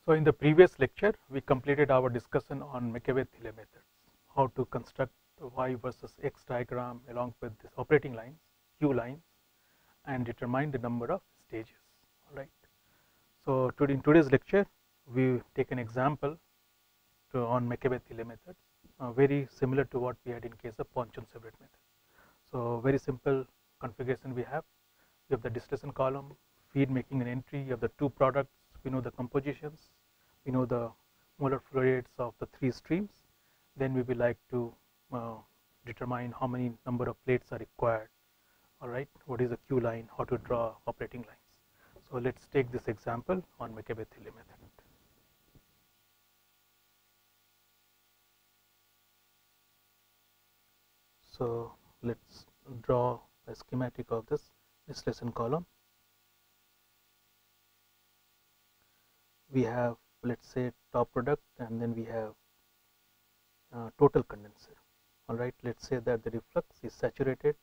So, in the previous lecture, we completed our discussion on McCabe-Thiele methods, how to construct y versus x diagram along with this operating lines, q lines, and determine the number of stages. All right. So, in today's lecture, we take an example on McCabe-Thiele methods, very similar to what we had in case of Ponchon-Severett method. So, very simple configuration we have. We have the distillation column, feed making an entry, you have the two products, we know the compositions, we know the molar flow rates of the three streams. Then we will like to determine how many number of plates are required. All right, what is a Q line, how to draw operating lines. So, let us take this example on McCabe-Thiele method. So, let us draw a schematic of this distillation column. We have, let us say, top product, and then we have total condenser. All right, let us say that the reflux is saturated,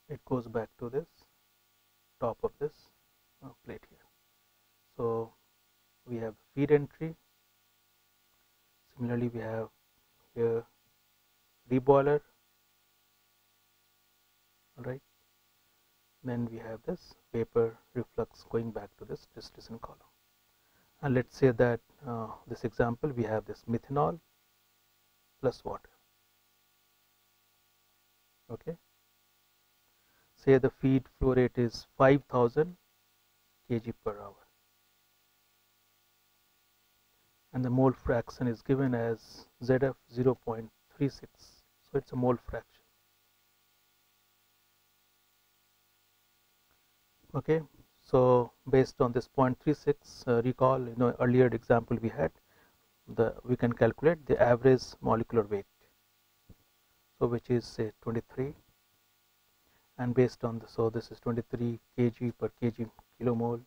it goes back to this top of this plate here. So, we have feed entry, similarly we have here deboiler, all right, then we have this vapor reflux going back to this distillation column. And let us say that this example we have this methanol plus water. Okay. Say the feed flow rate is 5000 kg per hour, and the mole fraction is given as ZF 0.36. So, it is a mole fraction. Okay. So, based on this 0.36, recall, earlier example we had, we can calculate the average molecular weight. So, which is say 23, and based on this, so this is 23 kg per kg kilomole.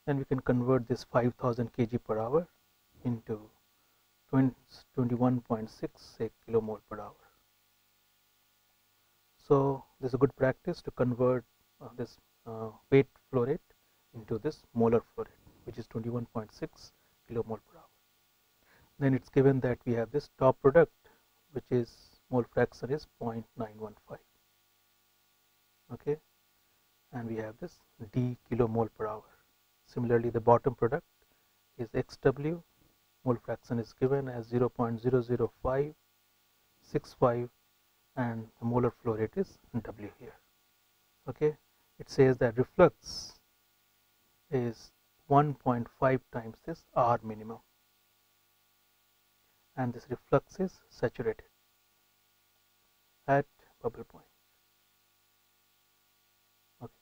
Then we can convert this 5000 kg per hour into 21.6 say kilomole per hour. So, this is a good practice to convert this weight flow rate into this molar flow rate, which is 21.6 kilomole per hour. Then it is given that we have this top product, which is mole fraction is 0.915. Okay, and we have this d kilomole per hour. Similarly, the bottom product is xw, mole fraction is given as 0.00565, and the molar flow rate is w here. Okay, it says that reflux is 1.5 times this R minimum, and this reflux is saturated at bubble point. Okay.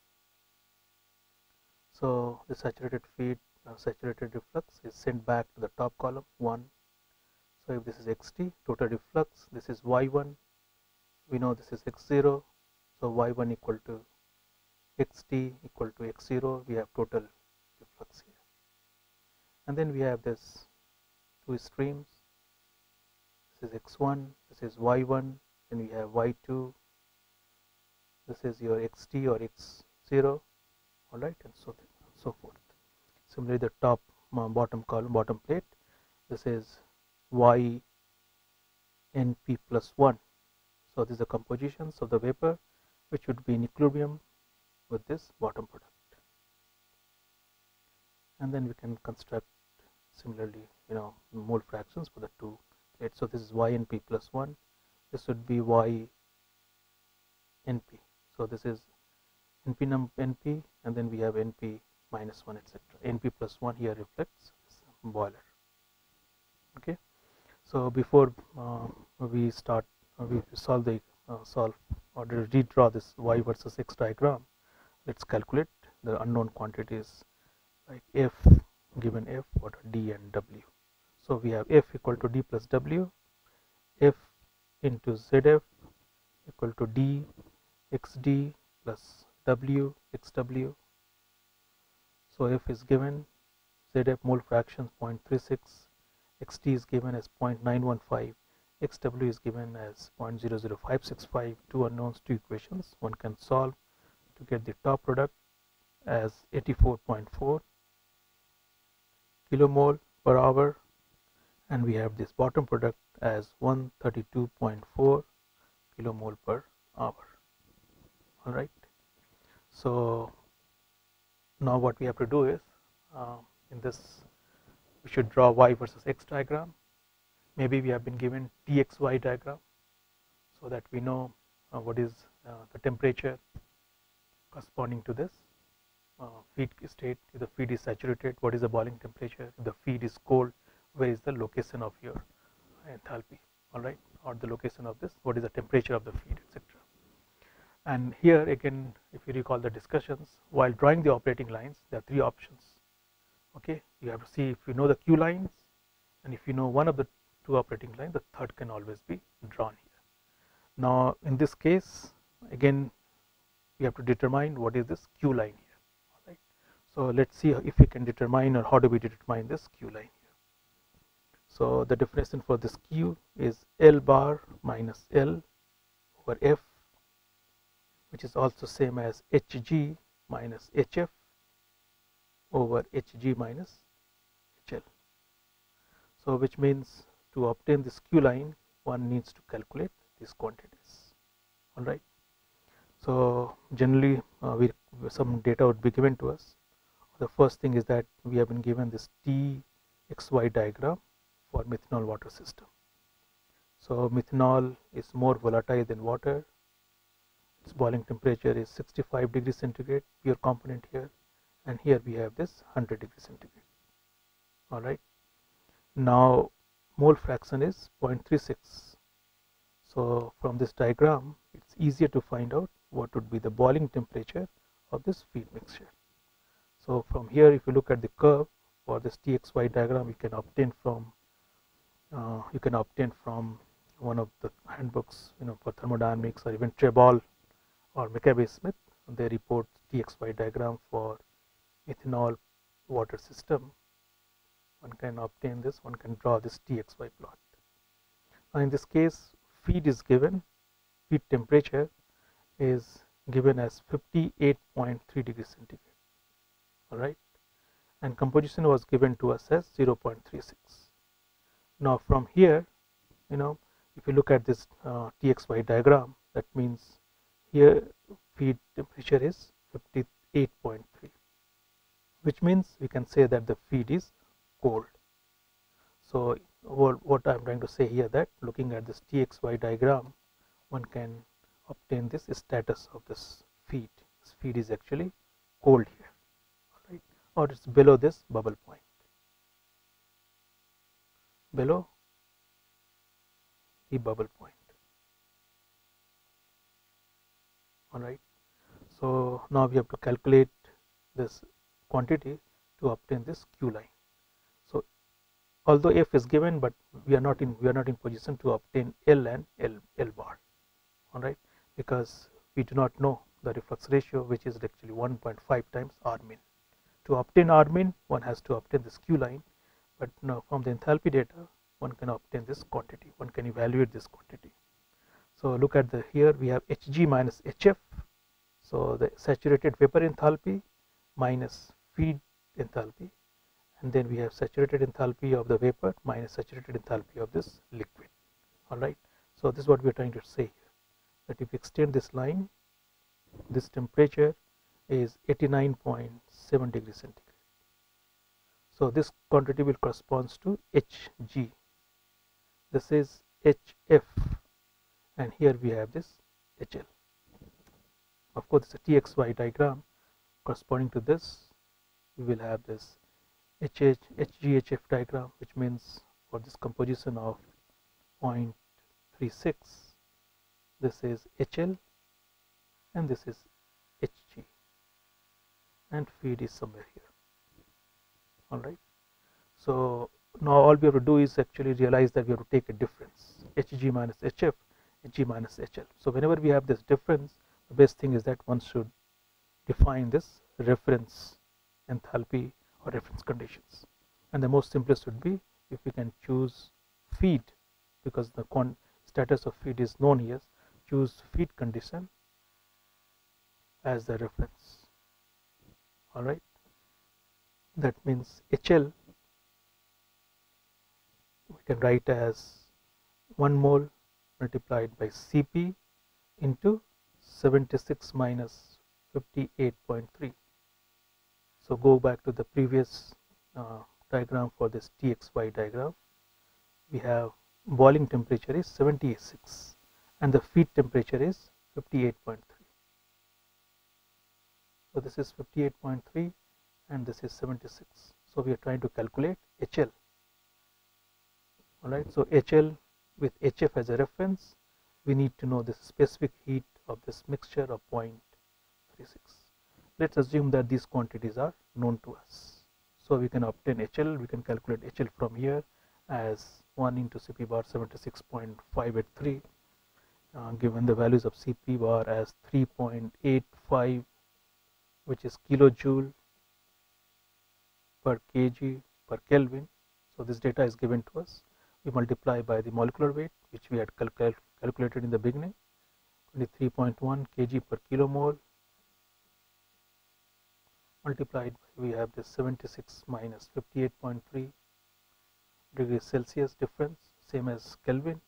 So, the saturated feed, saturated reflux is sent back to the top column 1. So, if this is xt, total reflux, this is y1, we know this is x0. So, y1 equal to xt equal to x0, we have total reflux here. And then we have this two streams, this is x1, this is y1, then we have y2, this is your xt or x0, all right, and so forth. Similarly, the top bottom column, bottom plate, this is y np plus 1. So, this is the compositions of the vapor, which would be in equilibrium with this bottom product. And then we can construct similarly, mole fractions for the two plates. So, this is y np plus 1, this would be y np. So, this is np and then we have np minus 1, etc. np plus 1 here reflects boiler. Okay. So, before we start, we solve the or redraw this y versus x diagram, let us calculate the unknown quantities like f, given f, what are d and w. So, we have f equal to d plus w, f into zf equal to d xd plus w xw. So, f is given, zf mole fraction 0.36, xt is given as 0.915, xw is given as 0.00565, two unknowns, two equations. One can solve to get the top product as 84.4 kilomole per hour, and we have this bottom product as 132.4 kilomole per hour. All right. So now what we have to do is in this we should draw y versus x diagram. Maybe we have been given txy diagram so that we know what is the temperature corresponding to this feed state. If the feed is saturated, what is the boiling temperature? If the feed is cold, where is the location of your enthalpy? All right, or the location of this, what is the temperature of the feed, etc. And here again, if you recall the discussions, while drawing the operating lines, there are three options. Okay, you have to see if you know the Q lines, and if you know one of the two operating lines, the third can always be drawn here. Now in this case, again we have to determine what is this Q line here. All right. So let's see if we can determine, or how do we determine this Q line here. So the definition for this Q is L bar minus L over F, which is also same as Hg minus Hf over Hg minus Hl. So which means to obtain this Q line, one needs to calculate these quantities. All right. So generally some data would be given to us. The first thing is that we have been given this Txy diagram for methanol water system. So methanol is more volatile than water. Its boiling temperature is 65 degrees centigrade, pure component here, and here we have this 100 degrees centigrade. All right. Now mole fraction is 0.36. So from this diagram, it's easier to find out what would be the boiling temperature of this feed mixture. So from here, if you look at the curve for this Txy diagram, you can obtain from one of the handbooks, for thermodynamics, or even Trebol or McCabe-Smith. They report Txy diagram for methanol water system. One can obtain this. One can draw this Txy plot. Now in this case, feed is given. Feed temperature is given as 58.3 degrees centigrade. All right, and composition was given to us as 0.36. Now from here, if you look at this Txy diagram, that means here feed temperature is 58.3, which means we can say that the feed is cold. So what I am trying to say here, that looking at this Txy diagram, one can obtain this status of this feed. This feed is actually cold here, right? Or it's below this bubble point, below the bubble point. All right. So now we have to calculate this quantity to obtain this Q line. So although F is given, but we are not in position to obtain L and L bar. All right, because we do not know the reflux ratio, which is actually 1.5 times R min. To obtain R min, one has to obtain this Q line, but now from the enthalpy data, one can obtain this quantity. One can evaluate this quantity. So look at here we have Hg minus Hf. So the saturated vapor enthalpy minus feed enthalpy, and then we have saturated enthalpy of the vapor minus saturated enthalpy of this liquid. All right. So this is what we are trying to say here, that if you extend this line, this temperature is 89.7 degrees centigrade. So this quantity will corresponds to Hg. This is Hf, and here we have this HL. Of course, it's a Txy diagram. Corresponding to this, we will have this HGHF diagram, which means for this composition of 0.36, this is HL and this is Hg, and feed is somewhere here. All right. So now all we have to do is actually realize that we have to take a difference, Hg minus Hf, Hg minus HL. So whenever we have this difference, the best thing is that one should define this reference enthalpy or reference conditions, and the most simplest would be if we can choose feed, because the status of feed is known here. Choose feed condition as the reference. All right, that means HL we can write as 1 mole multiplied by Cp into 76 minus 58.3. So go back to the previous diagram for this TXY diagram. We have boiling temperature is 76 and the feed temperature is 58.3. So this is 58.3 and this is 76. So we are trying to calculate HL. Alright, so HL with HF as a reference, we need to know the specific heat of this mixture of 0.36. Let's assume that these quantities are known to us. So we can obtain HL, we can calculate HL from here as 1 into Cp bar 76.583, given the values of Cp bar as 3.85, which is kilojoule per kg per Kelvin. So this data is given to us. We multiply by the molecular weight, which we had calculated in the beginning, 23.1 kg per kilomole, multiplied by, we have this 76 minus 58.3 degrees Celsius difference, same as Kelvin,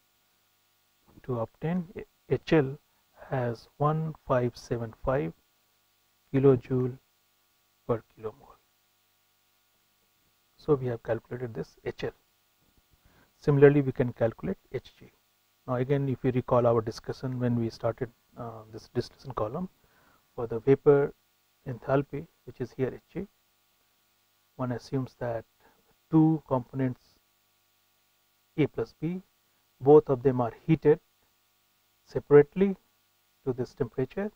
to obtain HL as 1575 kilojoule per kilomole. So we have calculated this HL. Similarly, we can calculate Hg. Now again, if you recall our discussion when we started this discussion column for the vapor enthalpy, which is here Hg, one assumes that two components A plus B, both of them are heated separately to this temperature,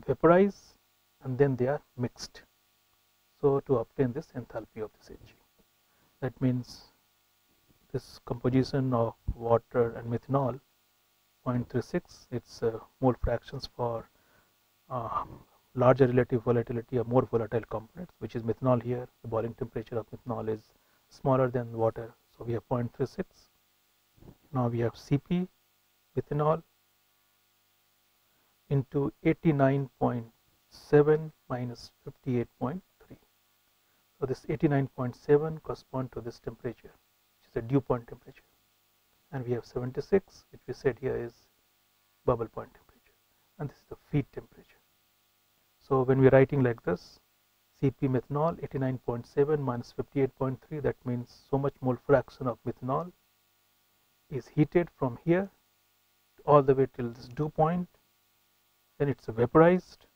vaporize, and then they are mixed. So to obtain this enthalpy of this Hg, that means this composition of water and methanol 0.36, its mole fractions for larger relative volatility or more volatile components, which is methanol here. The boiling temperature of methanol is smaller than water, so we have 0.36. Now we have Cp methanol into 89.7 minus 58.3. So this 89.7 corresponds to this temperature, which is a dew point temperature, and we have 76, which we said here is bubble point temperature, and this is the feed temperature. So when we are writing like this, Cp methanol 89.7 minus 58.3, that means so much mole fraction of methanol is heated from here all the way till this dew point, then it's vaporized,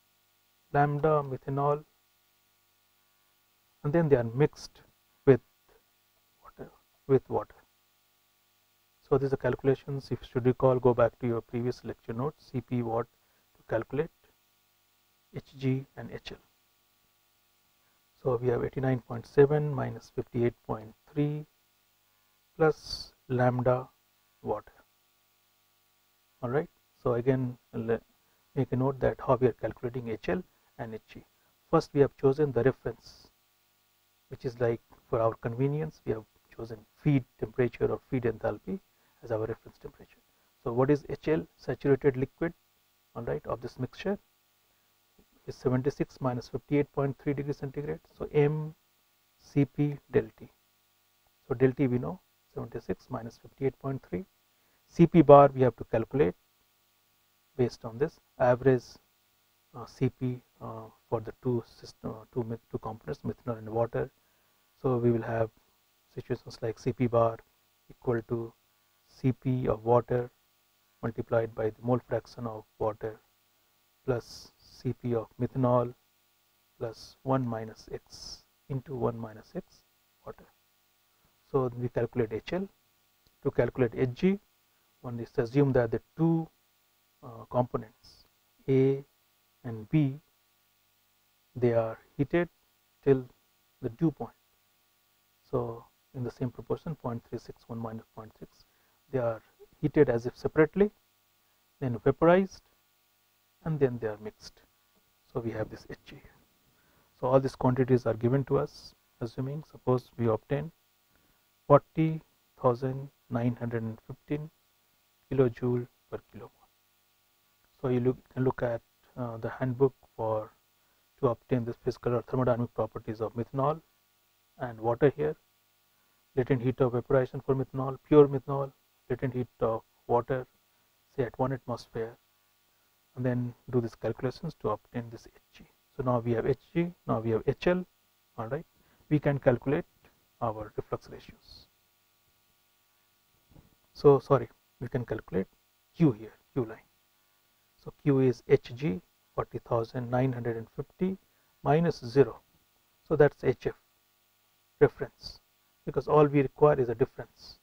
lambda methanol, and then they are mixed with water. So these are calculations. If you should recall, go back to your previous lecture notes, Cp watt to calculate Hg and HL. So we have 89.7 minus 58.3 plus lambda water. All right. So again, make a note that how we are calculating HL and Hg. First, we have chosen the reference, which is like for our convenience, we have chosen feed temperature or feed enthalpy as our reference temperature. So what is HL? Saturated liquid, all right, of this mixture is 76 minus 58.3 degrees centigrade. So M Cp del T. So del T we know 76 minus 58.3. Cp bar we have to calculate based on this average Cp for the two components, methanol and water. So we will have situations like Cp bar equal to Cp of water multiplied by the mole fraction of water plus Cp of methanol plus 1 minus x into 1 minus x water. So we calculate HL. To calculate Hg, one is to assume that the two components A and B, they are heated till the dew point. So in the same proportion, 0.36 1 minus 0.6, they are heated as if separately, then vaporized, and then they are mixed. So we have this Hg. So all these quantities are given to us, assuming suppose we obtain 40,915 kilojoule per kilomole. So you can look at the handbook to obtain the physical or thermodynamic properties of methanol and water here. latent heat of evaporation for methanol, pure methanol, latent heat of water, say at 1 atmosphere, and then do these calculations to obtain this Hg. So now we have Hg, now we have HL, all right. We can calculate our reflux ratios. So sorry, we can calculate Q here, Q line. So Q is Hg 40,950 minus 0. So that's HF reference, because all we require is a difference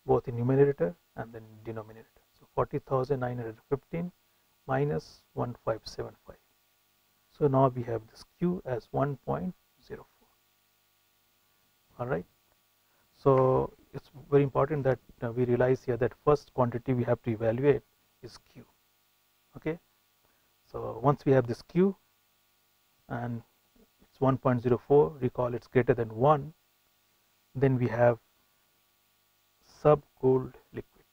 both in numerator and then denominator. So 40,915 minus 1575. So now we have this Q as 1.04. All right. So it's very important that we realize here that first quantity we have to evaluate is Q. Okay. So once we have this Q and it's 1.04, recall it's greater than 1, then we have subcooled liquid.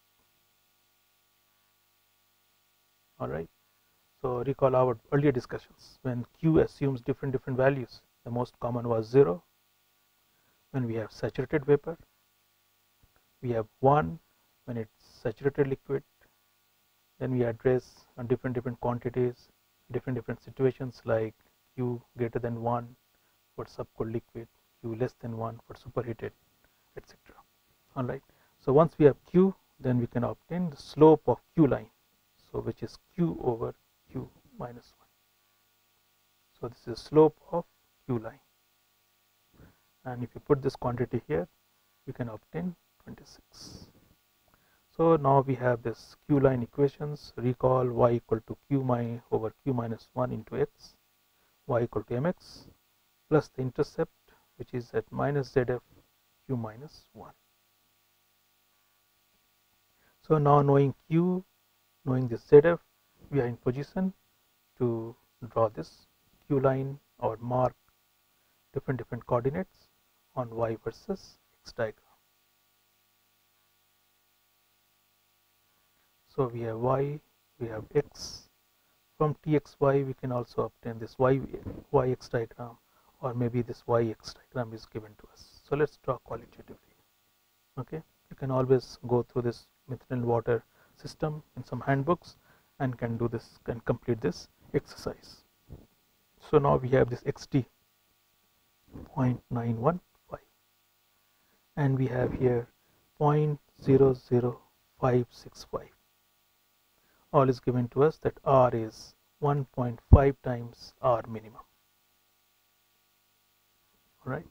All right. So recall our earlier discussions. When Q assumes different values, the most common was 0. When we have saturated vapor, we have 1 when it's saturated liquid. Then we address on different quantities, different situations, like Q greater than 1 for subcooled liquid, Q less than 1 for superheated, etc. All right. So once we have Q, then we can obtain the slope of Q line, so which is Q over Q minus 1. So this is slope of Q line, and if you put this quantity here, we can obtain 26. So now we have this Q line equations. Recall y equal to Q over Q minus 1 into x, y equal to mx, plus the intercept, which is at minus zf Q minus 1. So now knowing Q, knowing this zf, we are in position to draw this Q line or mark different coordinates on y versus x diagram. So we have y, we have x. From txy we can also obtain this yx diagram, or maybe this yx diagram is given to us. So let's draw qualitatively. Okay, you can always go through this methanol water system in some handbooks and can do this, can complete this exercise. So now we have this xt 0.915, and we have here 0.00565. All is given to us that R is 1.5 times R minimum. All right.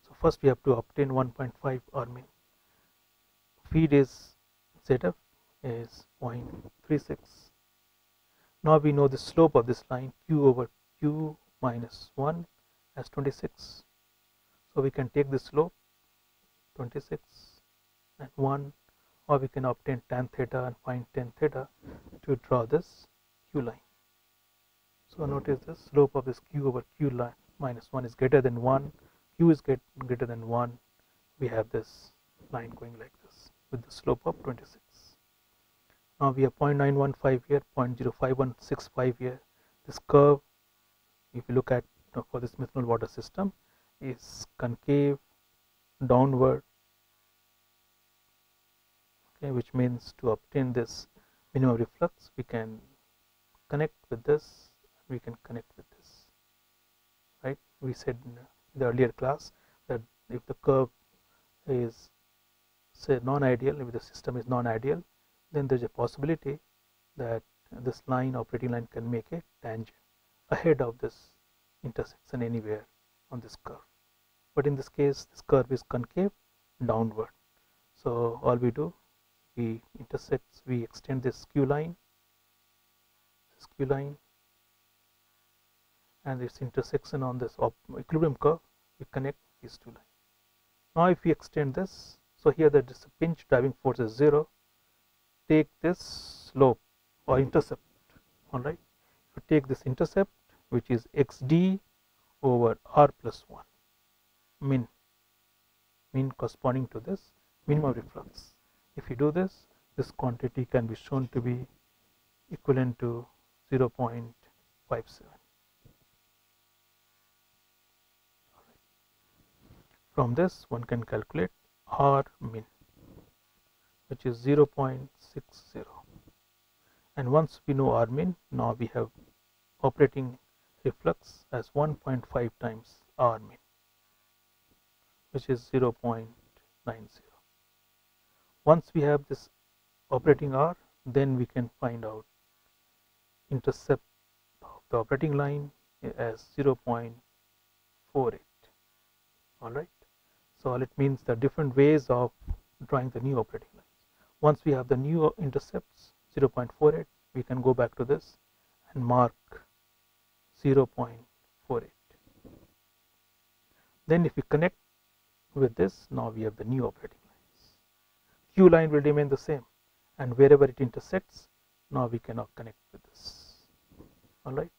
So first we have to obtain 1.5 R min. Feed is ZF is 0.36. Now we know the slope of this line, Q over Q minus 1 as 26. So we can take the slope 26 and 1, or we can obtain tan theta and find tan theta to draw this Q line. So notice the slope of this Q over Q line minus 1 is greater than 1, Q is greater than 1. We have this line going like this with the slope of 26. Now we have 0.915 here, 0.05165 here. This curve, if you look at for this methanol water system, is concave downward. Okay, which means to obtain this minimum reflux, we can connect with this, we can connect with this, right? We said in the earlier class that if the curve is, say, non-ideal, if the system is non-ideal, then there is a possibility that this line, operating line, can make a tangent ahead of this intersection anywhere on this curve. But in this case, this curve is concave downward. So all we do, we intersect, we extend this Q line, and its intersection on this equilibrium curve, we connect these two lines. Now if we extend this, so here the pinch driving force is 0, take this slope or intercept, all right. If you take this intercept, which is xd over r plus 1, mean corresponding to this minimum reflux. If you do this, this quantity can be shown to be equivalent to 0.57. From this one can calculate R min, which is 0.60, and once we know R min, now we have operating reflux as 1.5 times R min, which is 0.90. Once we have this operating R, then we can find out intercept of the operating line as 0.48. Alright, so it means the different ways of drawing the new operating lines. Once we have the new intercepts 0.48, we can go back to this and mark 0.48. Then if we connect with this, now we have the new operating lines. Q line will remain the same, and wherever it intersects, now we cannot connect with this. Alright,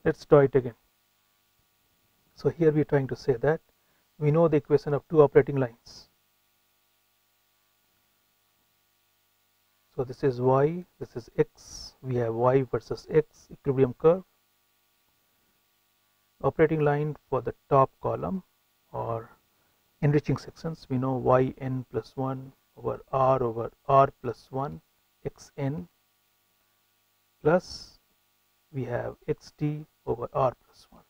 let's draw it again. So here we are trying to say that we know the equation of two operating lines. So this is y, this is x, we have y versus x equilibrium curve. Operating line for the top column or enriching sections, we know yn plus 1 over r plus 1 xn, plus we have xt over r plus 1.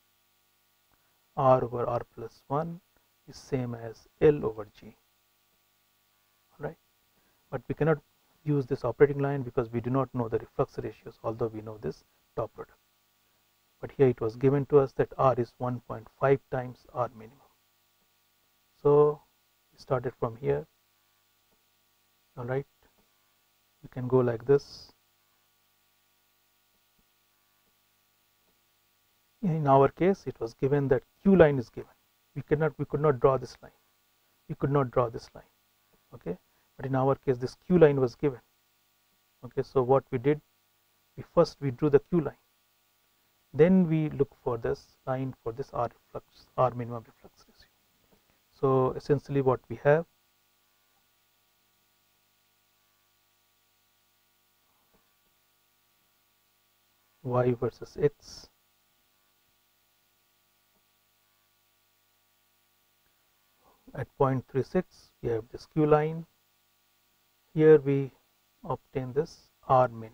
R over r plus 1 is same as L over G. Alright, but we cannot use this operating line because we do not know the reflux ratios, although we know this top product. But here it was given to us that R is 1.5 times R minimum. So we started from here. Alright, we can go like this. In our case, it was given that Q line is given. We could not draw this line. Okay, but in our case, this Q line was given. Okay, so what we did, we drew the Q line. Then we look for this line for this R minimum reflux ratio. So essentially, what we have, y versus x. At 0.36, we have this Q line. Here we obtain this R min.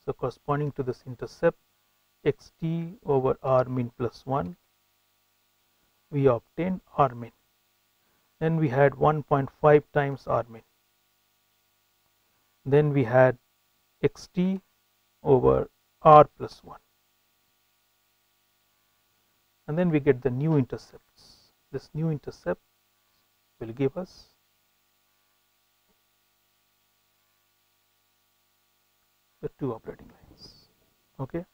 So corresponding to this intercept xt over R min plus 1, we obtain R min. Then we had 1.5 times R min. Then we had xt over R plus 1. And then we get the new intercepts. This new intercept will give us the two operating lines. Okay,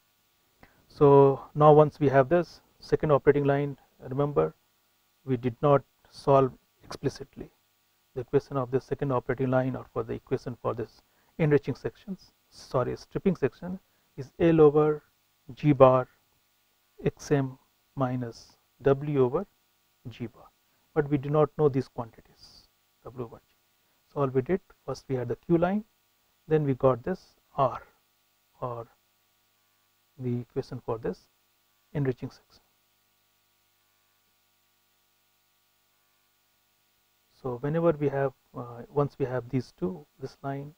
so now once we have this second operating line, remember we did not solve explicitly the equation of the second operating line, or for the equation for this enriching sections, stripping section, is L over G bar xm minus W over G bar, but we do not know these quantities W over G. So all we did, first we had the Q line, then we got this R, or the equation for this enriching section. So whenever we have, once we have these two, this line,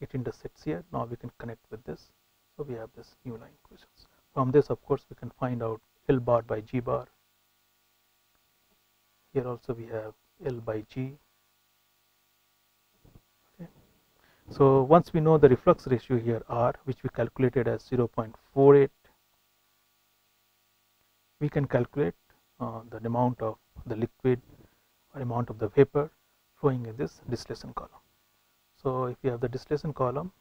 it intersects here. Now we can connect with this. So we have this new line equations. From this, of course, we can find out L bar by G bar. Here also we have L by G. Okay. So once we know the reflux ratio here R, which we calculated as 0.48, we can calculate the amount of the liquid or amount of the vapor flowing in this distillation column. So if you have the distillation column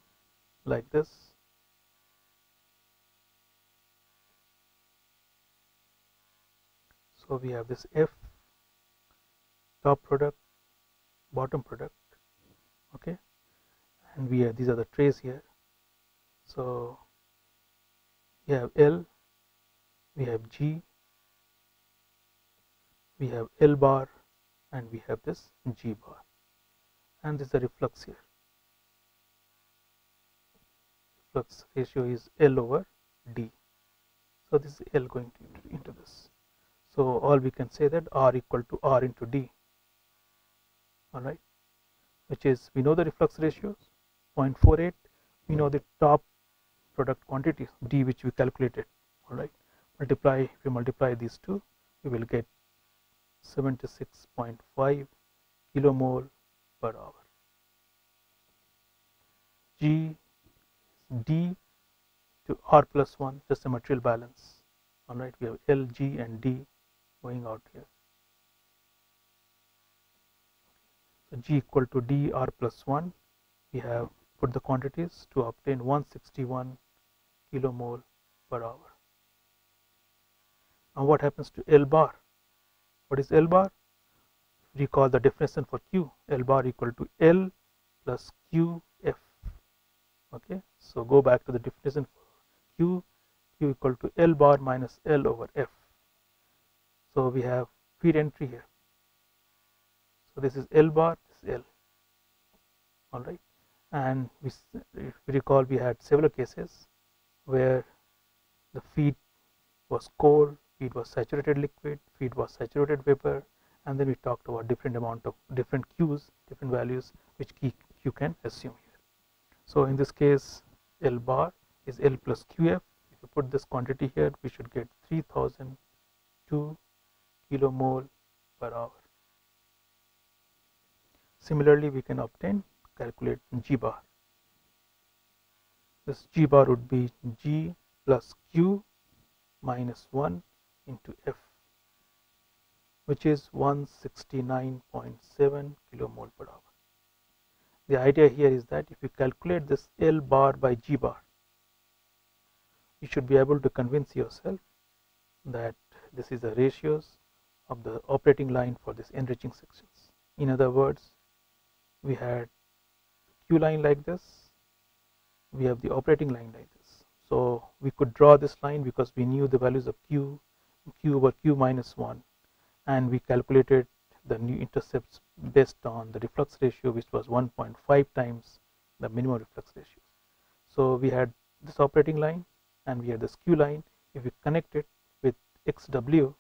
like this, so we have this F, top product, bottom product, okay, and we have, these are the trays here. So we have L, we have G, we have L bar, and we have this G bar, and this is the reflux here. Reflux ratio is L over D. So this is L going into this. So all we can say that R equal to R into D, all right, which is, we know the reflux ratios 0.48, we know the top product quantities D which we calculated, all right. If we multiply these two, we will get 76.5 kilomole per hour. G D to R plus 1, just a material balance, all right. We have L, G and D going out here. So G equal to D R plus 1, we have put the quantities to obtain 161 kilomole per hour. Now what happens to L bar? What is L bar? Recall the definition for Q. L bar equal to L plus QF. Okay, so go back to the definition for Q. Q equal to L bar minus L over F. So we have feed entry here. So this is L bar, this is L. All right, and if we recall, we had several cases where the feed was cold, feed was saturated liquid, feed was saturated vapor, and then we talked about different amount of different Q's, different values which Q can assume here. So in this case, L bar is L plus QF. If you put this quantity here, we should get 3002 kilomole per hour. Similarly, we can calculate G bar. This G bar would be G plus Q minus 1 into F, which is 169.7 kilomole per hour. The idea here is that if you calculate this L bar by G bar, you should be able to convince yourself that this is the ratios of the operating line for this enriching sections. In other words, we had Q line like this, we have the operating line like this. So we could draw this line because we knew the values of Q over Q minus 1, and we calculated the new intercepts based on the reflux ratio, which was 1.5 times the minimum reflux ratio. So we had this operating line and we had this Q line. If we connect it with XW,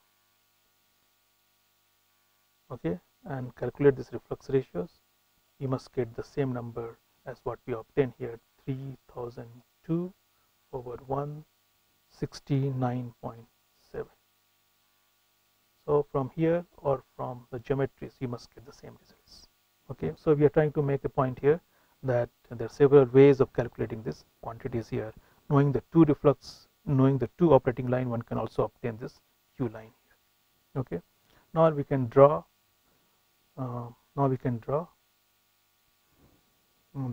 okay, and calculate this reflux ratios, you must get the same number as what we obtained here, 3002 over 169.7. So from here or from the geometries, you must get the same results. Okay, so we are trying to make a point here that there are several ways of calculating this quantities here. Knowing the two operating line, one can also obtain this Q line here. Okay, now we can draw.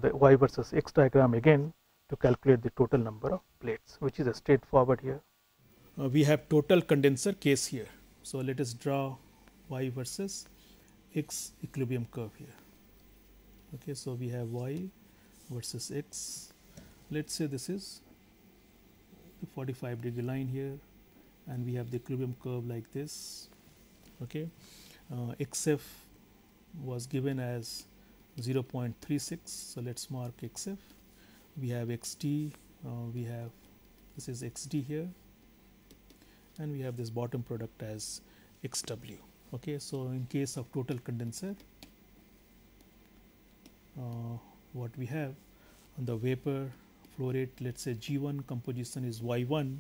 The Y versus X diagram again to calculate the total number of plates, which is a straightforward here. We have total condenser case here. So let us draw Y versus X equilibrium curve here. Okay, so we have Y versus X. Let's say this is the 45-degree line here, and we have the equilibrium curve like this. Okay, XF was given as 0.36, so let's mark XF. We have XT, this is XD here, and we have this bottom product as XW. Okay, so in case of total condenser, what we have on the vapor flow rate, let's say G1 composition is Y1,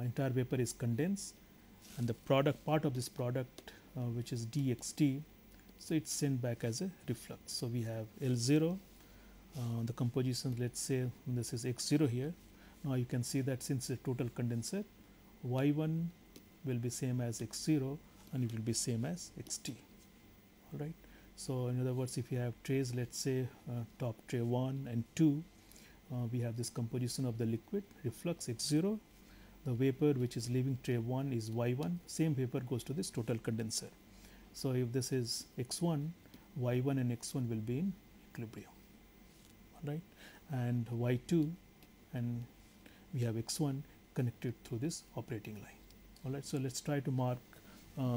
entire vapor is condensed, and the product part of this product, which is DXT, so it's sent back as a reflux. So we have L0, the composition, let's say this is X0 here. Now you can see that since it's a total condenser, Y1 will be same as X0 and it will be same as XT. All right. So in other words, if you have trays, let's say top tray 1 and 2, we have this composition of the liquid reflux X0. The vapor which is leaving tray 1 is Y1. Same vapor goes to this total condenser. So if this is X1, Y1 and X1 will be in equilibrium. All right, and Y2 and we have X1 connected through this operating line. All right, so let's try to mark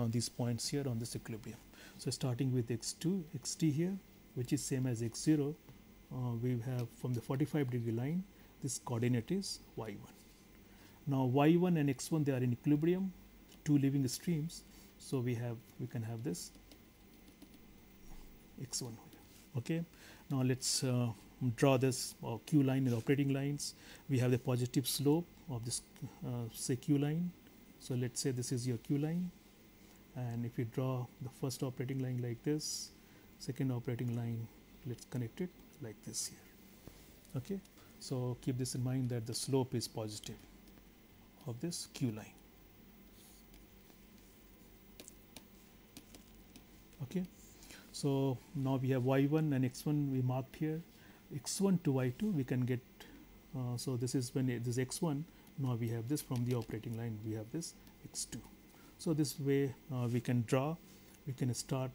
these points here on this equilibrium. So starting with X2, XT here, which is same as X0, we have from the 45-degree line, this coordinate is Y1. Now Y1 and X1, they are in equilibrium. two living streams. So we can have this x1 here. Okay, now let's draw this q line in operating lines. We have the positive slope of this say q line. So let's say this is your q line, and if you draw the first operating line like this, second operating line, let's connect it like this here. Okay, so keep this in mind that the slope is positive of this q line. Okay, so now we have y1 and x1 we marked here. X1 to y2 we can get, so this is when this x1, now we have this from the operating line, we have this x2. So this way we can start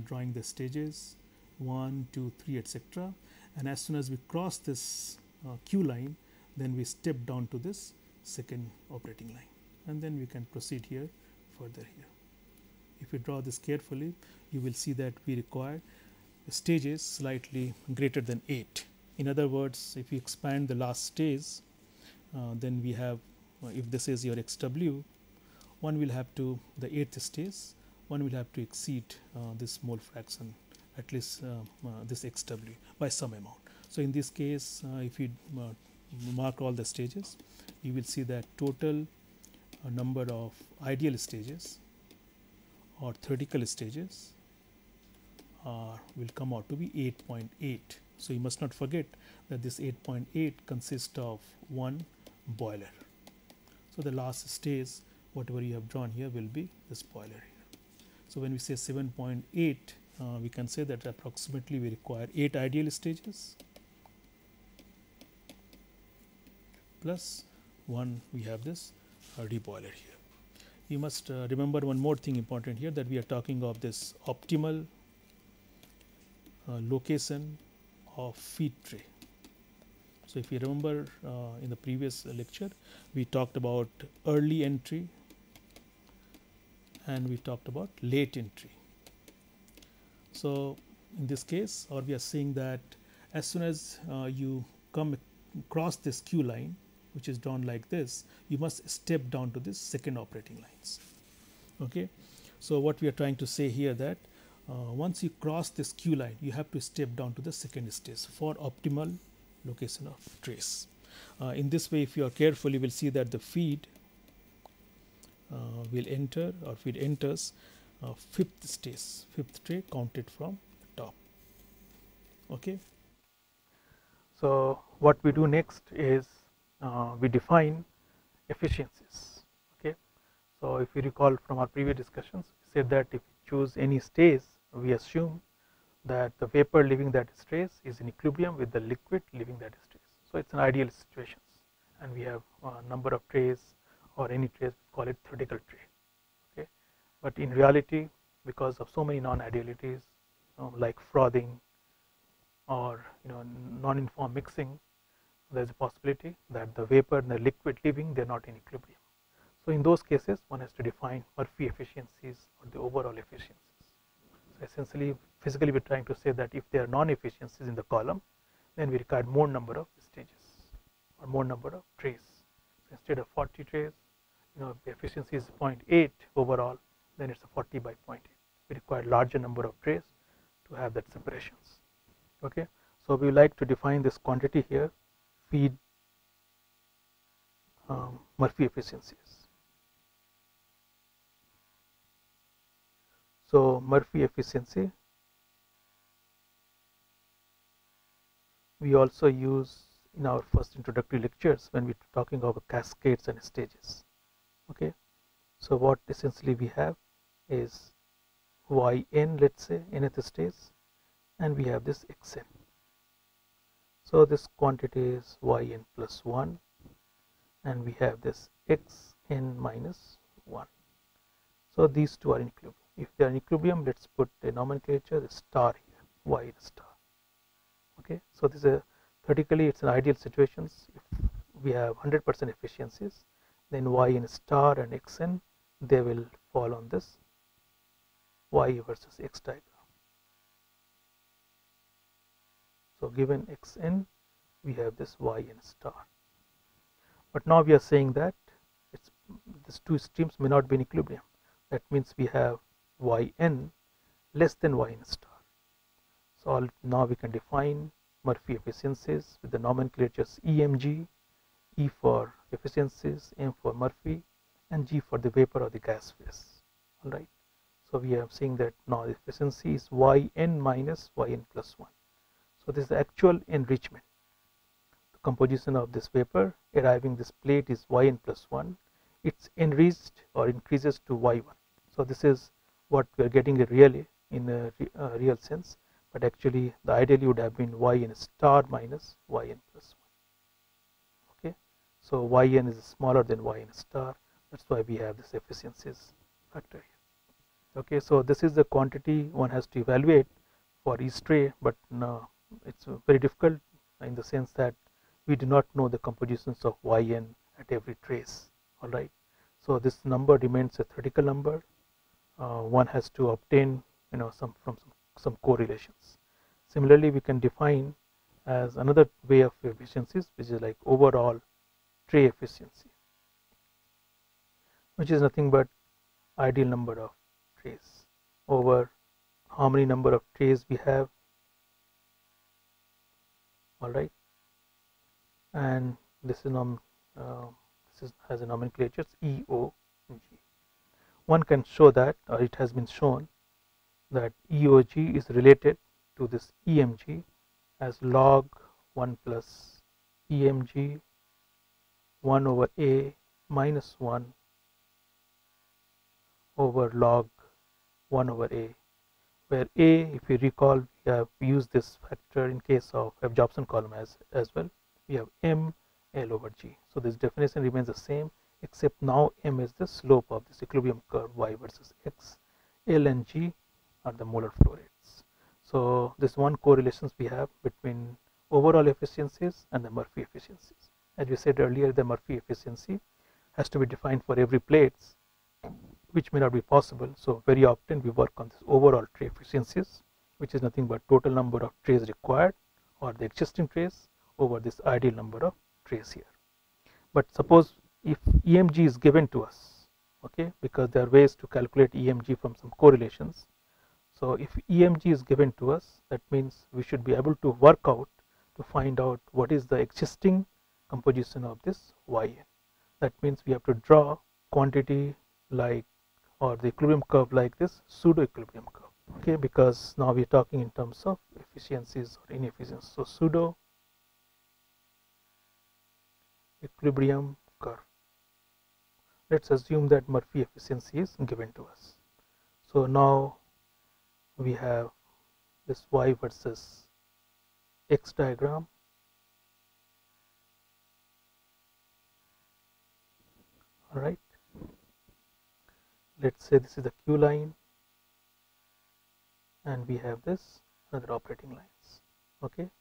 drawing the stages 1, 2, 3, etc. And as soon as we cross this q line, then we step down to this second operating line, and then we can proceed here further here. If you draw this carefully, you will see that we require stages slightly greater than 8. In other words, if you expand the last stage, then we have, if this is your xw, one will have to, the 8th stage, one will have to exceed this mole fraction, at least this xw by some amount. So in this case, if you mark all the stages, you will see that total number of ideal stages or theoretical stages will come out to be 8.8. So you must not forget that this 8.8 consists of one boiler. So the last stage, whatever you have drawn here, will be this boiler here. So when we say 7.8, we can say that approximately we require 8 ideal stages plus 1, we have this reboiler here. You must remember one more thing important here, that we are talking of this optimal location of feed tray. So if you remember in the previous lecture, we talked about early entry and we talked about late entry. So in this case, or we are saying that as soon as you come across this q line, which is drawn like this, you must step down to this second operating lines. Okay, so what we are trying to say here, that once you cross this q line, you have to step down to the second stage for optimal location of trace. In this way, if you are careful, you will see that the feed will enter, or feed enters fifth stage, fifth tray counted from the top. Okay. So what we do next is we define efficiencies. Okay. So if you recall from our previous discussions, we said that if we choose any stage, we assume that the vapor leaving that stage is in equilibrium with the liquid leaving that stage. So it's an ideal situation, and we have a number of trays, or any trays, we call it theoretical tray. Okay. But in reality, because of so many non-idealities like frothing or non-uniform mixing, there is a possibility that the vapor and the liquid leaving, they are not in equilibrium. So in those cases, one has to define Murphy efficiencies or the overall efficiencies. So essentially, physically we are trying to say that if there are non-efficiencies in the column, then we require more number of stages or more number of trays. So instead of 40 trays, the efficiency is 0.8 overall, then it's a 40 by 0.8. We require larger number of trays to have that separations. Okay, so we like to define this quantity here, feed Murphy efficiencies. So Murphy efficiency we also use in our first introductory lectures when we are talking about cascades and stages. Okay, so what essentially we have is yn, let's say nth stage, and we have this xn. So this quantity is yn plus 1, and we have this xn minus 1. So these two are in equilibrium. If they are in equilibrium, let's put a nomenclature, the star here, y star. Okay, so this is a theoretically it's an ideal situations. If we have 100% efficiencies, then yn star and xn, they will fall on this y versus x diagram. So given xn, we have this yn star. But now we are saying that these two streams may not be in equilibrium. That means we have yn less than yn star. So now we can define Murphy efficiencies with the nomenclatures EMG, E for efficiencies, M for Murphy, and G for the vapor or the gas phase. All right. So we are seeing that now the efficiency is yn minus yn plus 1. So this is the actual enrichment. The composition of this vapor arriving this plate is yn plus 1. It's enriched or increases to y1. So this is what we are getting really in a real sense, but actually the ideally would have been yn star minus yn plus 1. Okay, so yn is smaller than yn star. That's why we have this efficiencies factor here. Okay, so this is the quantity one has to evaluate for each tray, but no, it's very difficult in the sense that we do not know the compositions of yn at every trace. All right, so this number remains a theoretical number. One has to obtain some correlations. Similarly, we can define as another way of efficiencies, which is like overall tray efficiency, which is nothing but ideal number of trays over how many number of trays we have. All right, and this has a nomenclature EOG. One can show that, or it has been shown that EOG is related to this EMG as log 1 plus EMG 1 over A minus 1 over log 1 over A, where A, if you recall, we have used this factor in case of absorption column as well. We have M L over G. So this definition remains the same, except now M is the slope of this equilibrium curve y versus x. L and G are the molar flow rates. So this one correlations we have between overall efficiencies and the Murphy efficiencies. As we said earlier, the Murphy efficiency has to be defined for every plates, which may not be possible. So very often we work on this overall tray efficiencies, which is nothing but total number of trays required or the existing trays over this ideal number of trays here. But suppose if EMG is given to us, okay, because there are ways to calculate EMG from some correlations. So if EMG is given to us, that means we should be able to work out to find out what is the existing composition of this yn. That means we have to draw quantity like, or the equilibrium curve like this pseudo equilibrium curve, okay, because now we are talking in terms of efficiencies or inefficiencies. So pseudo equilibrium curve. Let's assume that Murphy efficiency is given to us. So now we have this y versus x diagram. All right, let's say this is the Q line and we have this other operating lines. Okay,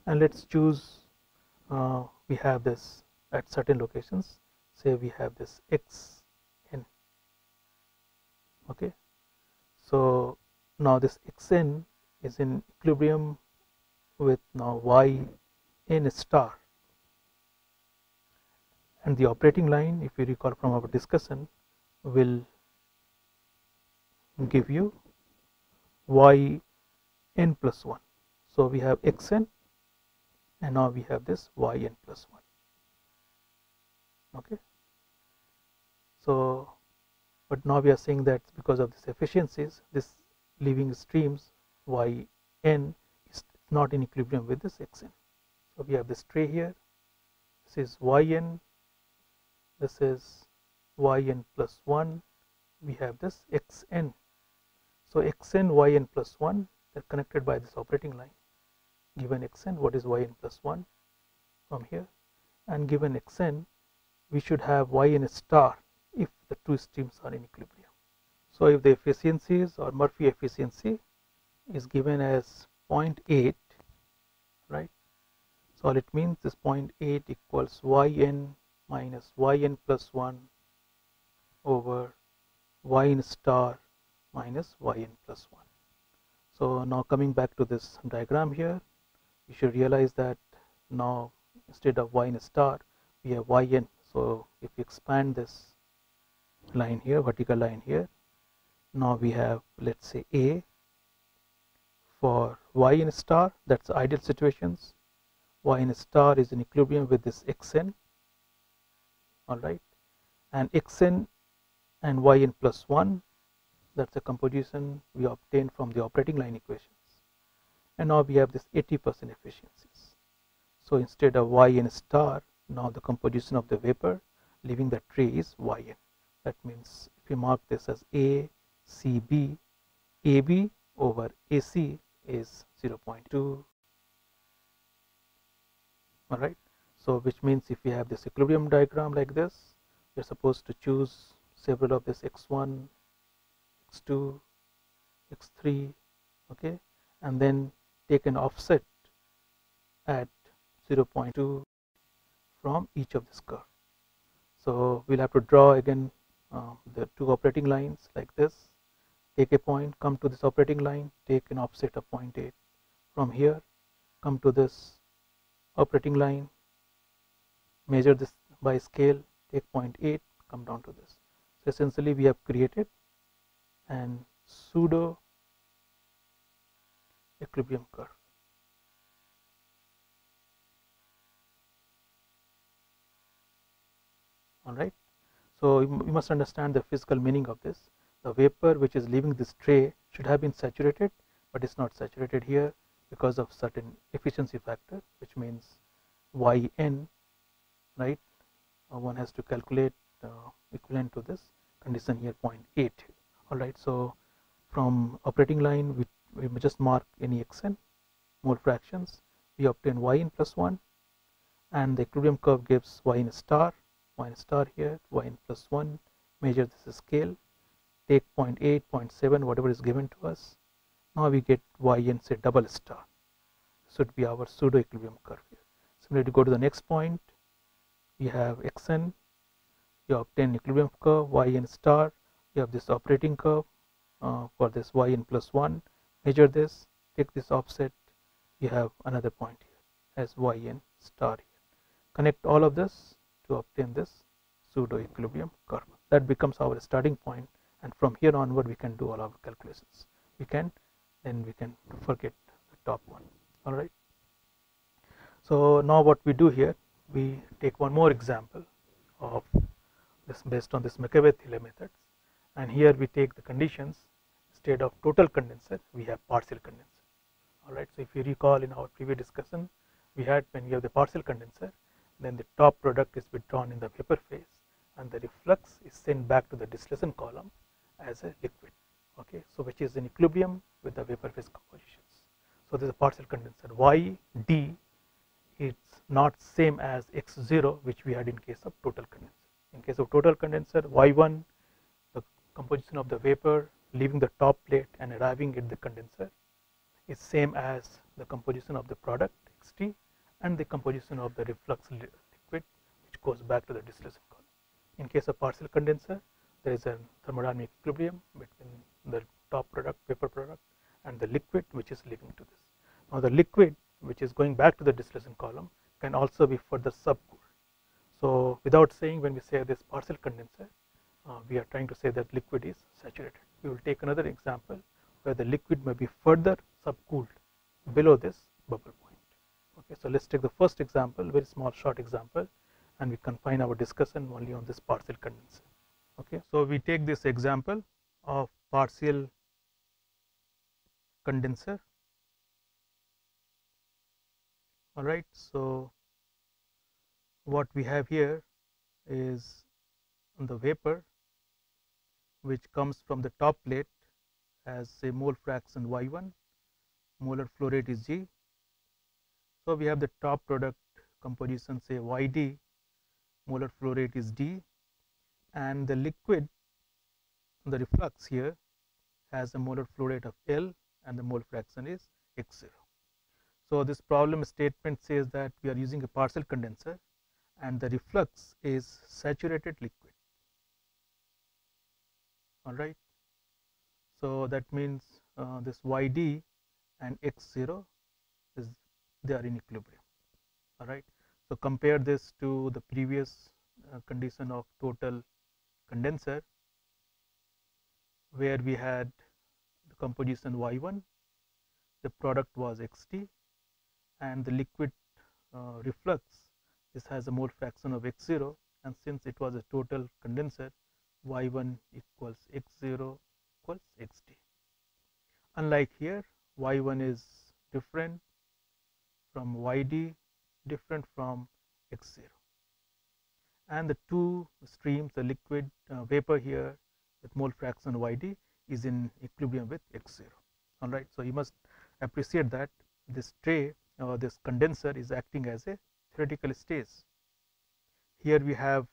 and let's choose we have this at certain locations. Say we have this xn. Okay, so now this xn is in equilibrium with now yn star, and the operating line, if you recall from our discussion, will give you yn plus 1. So we have xn and now we have this yn plus 1. Okay, so but now we are saying that because of this efficiencies, this leaving streams yn is not in equilibrium with this xn. So we have this tray here, this is yn, this is yn plus 1, we have this xn. So xn yn plus 1, they are connected by this operating line. Given xn, what is yn plus 1 from here, and given xn, we should have yn star if the two streams are in equilibrium. So if the efficiencies or Murphy efficiency is given as 0.8, right, so all it means is 0.8 equals yn minus yn plus 1 over yn star minus yn plus 1. So now coming back to this diagram here, you should realize that now instead of yn star we have yn. So if you expand this line here, vertical line here. Now we have, let's say, A for y in star, that's ideal situations. Y in star is in equilibrium with this xn, alright, and xn and yn plus 1, that's a composition we obtained from the operating line equations. And now we have this 80% efficiencies. So instead of yn star, now the composition of the vapor leaving the tray is yn. That means if you mark this as A, C, B, AB over AC is 0.2. Alright, so which means if we have this equilibrium diagram like this, we are supposed to choose several of this x1, x2, x3, okay, and then take an offset at 0.2 from each of this curve. So we'll have to draw again the two operating lines like this. Take a point, come to this operating line, take an offset of 0.8 from here, come to this operating line, measure this by scale, take 0.8, come down to this. So essentially we have created an pseudo equilibrium curve. Alright, so you must understand the physical meaning of this. The vapor which is leaving this tray should have been saturated, but it's not saturated here because of certain efficiency factor, which means yn, right? One has to calculate equivalent to this condition here, 0.8. Alright, so from operating line we just mark any xn mole fractions, we obtain yn plus 1, and the equilibrium curve gives yn star here, yn plus 1, measure this scale, take 0.8, 0.7, whatever is given to us. Now we get yn, say, double star. This would be our pseudo equilibrium curve here. Similarly, to go to the next point, we have xn, you obtain equilibrium curve, yn star, you have this operating curve for this yn plus 1, measure this, take this offset, you have another point here as yn star here. Connect all of this to obtain this pseudo equilibrium curve. That becomes our starting point, and from here onward we can do all our calculations. We can forget the top one. Alright. So now what we do here, we take one more example of this based on this McCabe-Thiele methods, and here we take the conditions. Instead of total condenser, we have partial condenser. Alright, so if you recall in our previous discussion, we had when we have the partial condenser, then the top product is withdrawn in the vapor phase, and the reflux is sent back to the distillation column as a liquid, okay, so which is in equilibrium with the vapor phase compositions. So this is a partial condenser. Yd is not same as x0, which we had in case of total condenser. In case of total condenser, y1, the composition of the vapor leaving the top plate and arriving at the condenser, is same as the composition of the product xt and the composition of the reflux liquid, which goes back to the distillation column. In case of partial condenser, there is a thermodynamic equilibrium between the top product, vapor product, and the liquid which is leaving to this. Now the liquid which is going back to the distillation column can also be further subcooled. So without saying, when we say this partial condenser, we are trying to say that liquid is saturated. We will take another example where the liquid may be further subcooled below this bubble point. Okay, so let's take the first example, very small short example, and we confine our discussion only on this partial condenser. Okay, so we take this example of partial condenser. All right, so what we have here is the vapor which comes from the top plate as a mole fraction y1, molar flow rate is g. So we have the top product composition, say yd, molar flow rate is d, and the liquid, the reflux here, has a molar flow rate of L and the mole fraction is x0. So this problem statement says that we are using a partial condenser and the reflux is saturated liquid. All right. So that means this yd and x0 is, they are in equilibrium. All right. So compare this to the previous condition of total condenser. where we had the composition y1, the product was xt, and the liquid reflux, this has a mole fraction of x0, and since it was a total condenser, y1 equals x0 equals xt. Unlike here, y1 is different from yd, different from x0, and the two streams, the liquid vapor here with mole fraction yd is in equilibrium with x0. All right, so you must appreciate that this tray or this condenser is acting as a theoretical stage. Here we have,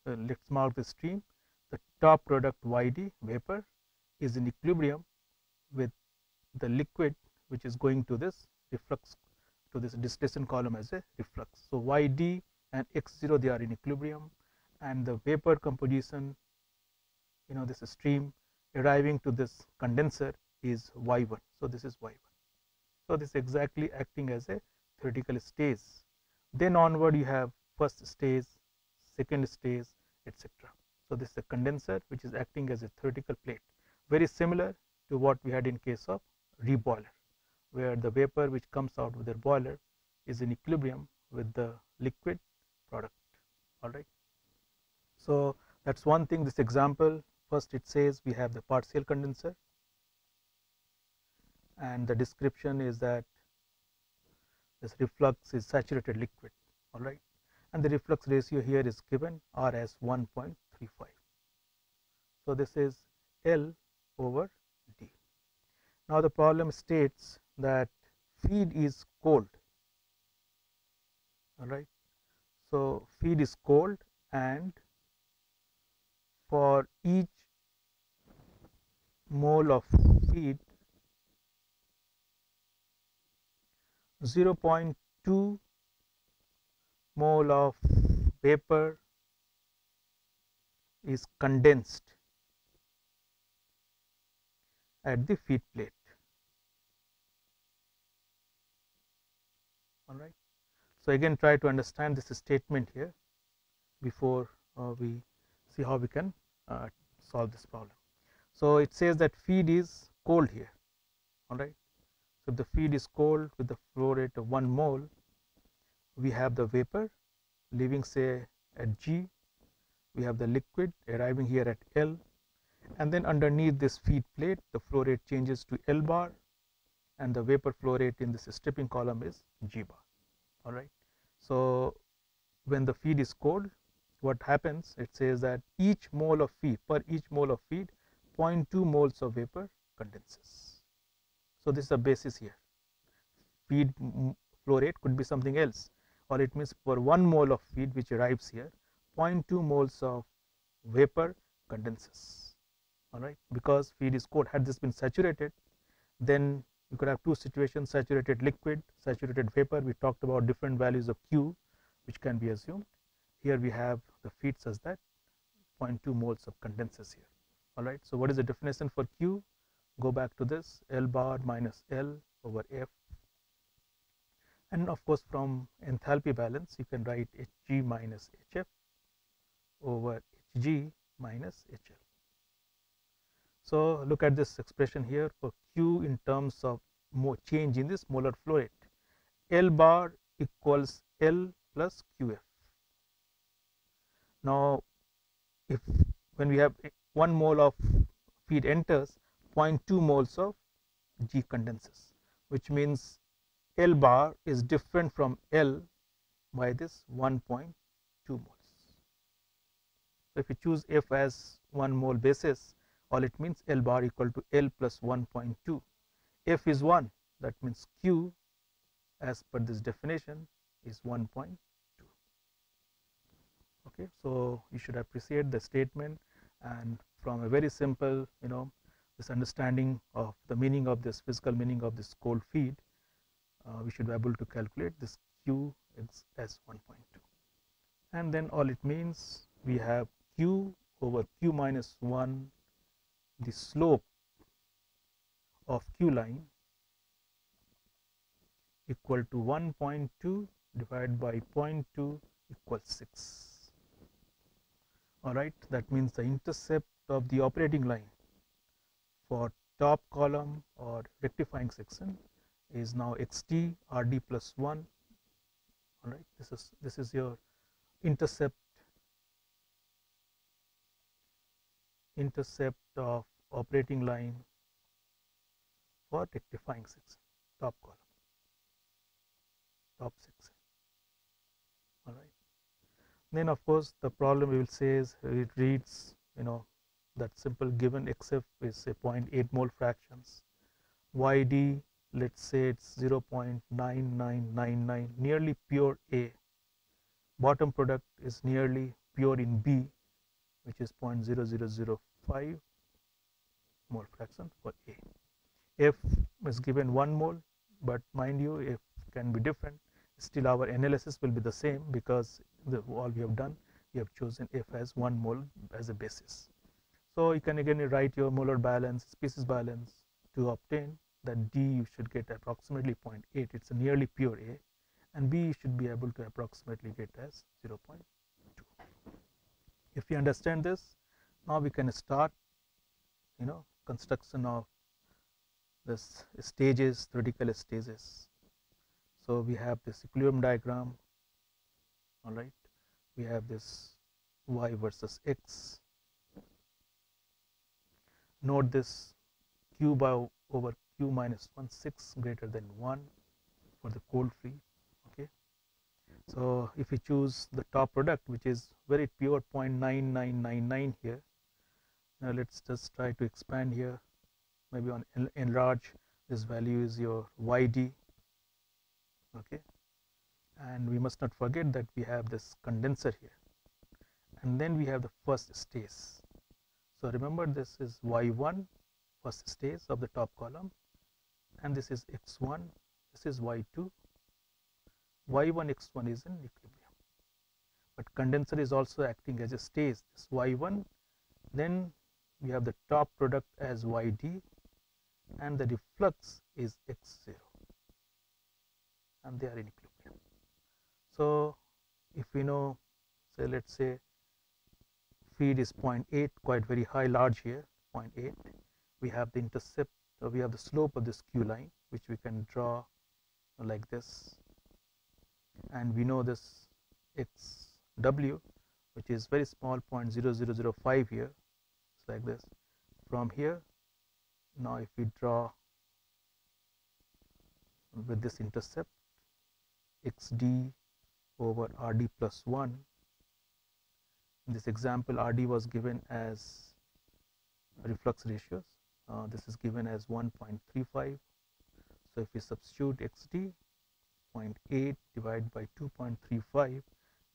let's mark the stream, the top product yd vapor is in equilibrium with the liquid which is going to this reflux, to this distillation column as a reflux. So yd and x0, they are in equilibrium, and the vapor composition, this stream arriving to this condenser is y1. So this is y1. So this is exactly acting as a theoretical stage. Then onward you have first stage, second stage, etc. So this is a condenser which is acting as a theoretical plate, very similar to what we had in case of reboiler, where the vapor which comes out with the boiler is in equilibrium with the liquid product. All right. So that's one thing. This example, first it says we have the partial condenser, and the description is that this reflux is saturated liquid. All right, and the reflux ratio here is given R as 1.35. So this is L over D. Now the problem states that feed is cold. All right, so feed is cold, and for each mole of feed, 0.2 mole of vapor is condensed at the feed plate. All right. So again, try to understand this statement here before we see how we can solve this problem. So it says that feed is cold here. All right. So if the feed is cold with the flow rate of 1 mole, we have the vapor leaving, say, at G, we have the liquid arriving here at L, and then underneath this feed plate the flow rate changes to L bar, and the vapor flow rate in this stripping column is G bar. All right. So when the feed is cold, what happens, it says that each mole of feed, per each mole of feed, 0.2 moles of vapor condenses. So this is the basis here. Feed flow rate could be something else, or it means for 1 mole of feed which arrives here, 0.2 moles of vapor condenses. All right, because feed is cold. Had this been saturated, then you could have two situations: saturated liquid, saturated vapor. We talked about different values of Q which can be assumed. Here we have the feed such that 0.2 moles of condenses here. All right. So what is the definition for Q? Go back to this, L bar minus L over F, and of course from enthalpy balance you can write Hg minus Hf over Hg minus Hl. So look at this expression here for Q in terms of change in this molar flow rate. L bar equals L plus Qf. Now if when we have 1 mole of feed enters, 0.2 moles of G condenses, which means L bar is different from L by this 1.2 moles. So if you choose F as 1 mole basis, all it means L bar equal to L plus 1.2. F is 1, that means Q as per this definition is 1.2. Okay, so you should appreciate the statement, and from a very simple, this understanding of the meaning of this, physical meaning of this cold feed, we should be able to calculate this Q as 1.2. And then all it means, we have Q over Q minus 1, the slope of Q line equal to 1.2 divided by 0.2 equals 6. All right, that means the intercept of the operating line for top column or rectifying section is now xt rd plus 1. All right, this is your intercept of operating line for rectifying section, top column, top section. All right. Then of course the problem we will say is it reads, that simple given xf is say 0.8 mole fractions, yd let's say it's 0.9999, nearly pure A. Bottom product is nearly pure in B, which is 0.0005 mole fraction for A. F is given 1 mole, but mind you, F can be different. Still our analysis will be the same because all we have done, we have chosen F as 1 mole as a basis. So you can again write your molar balance, species balance to obtain that D you should get approximately 0.8, it's a nearly pure A, and B you should be able to approximately get as 0.2. If you understand this, now we can start construction of this stages, theoretical stages. So we have this equilibrium diagram, all right, we have this y versus x. Note this q over q minus 1, 6 greater than 1 for the cold free. Okay, so if we choose the top product, which is very pure 0.9999 here, now let's just try to expand here, maybe on enlarge, this value is your yd. Okay, and we must not forget that we have this condenser here, and then we have the first stage. So remember, this is y1, first stage of the top column, and this is x1, this is y2. y1 x1 is in equilibrium, but condenser is also acting as a stage, this y1. Then we have the top product as yd, and the reflux is x0, and they are in equilibrium. So if we know, say let's say feed is 0.8, quite very high, large here, 0.8. We have the intercept, we have the slope of this q line, which we can draw like this, and we know this xw, which is very small, 0.0005 here. It's like this. From here, now if we draw with this intercept, xd over rd plus 1. In this example, rd was given as reflux ratios. This is given as 1.35. So if we substitute xd, 0.8 divided by 2.35,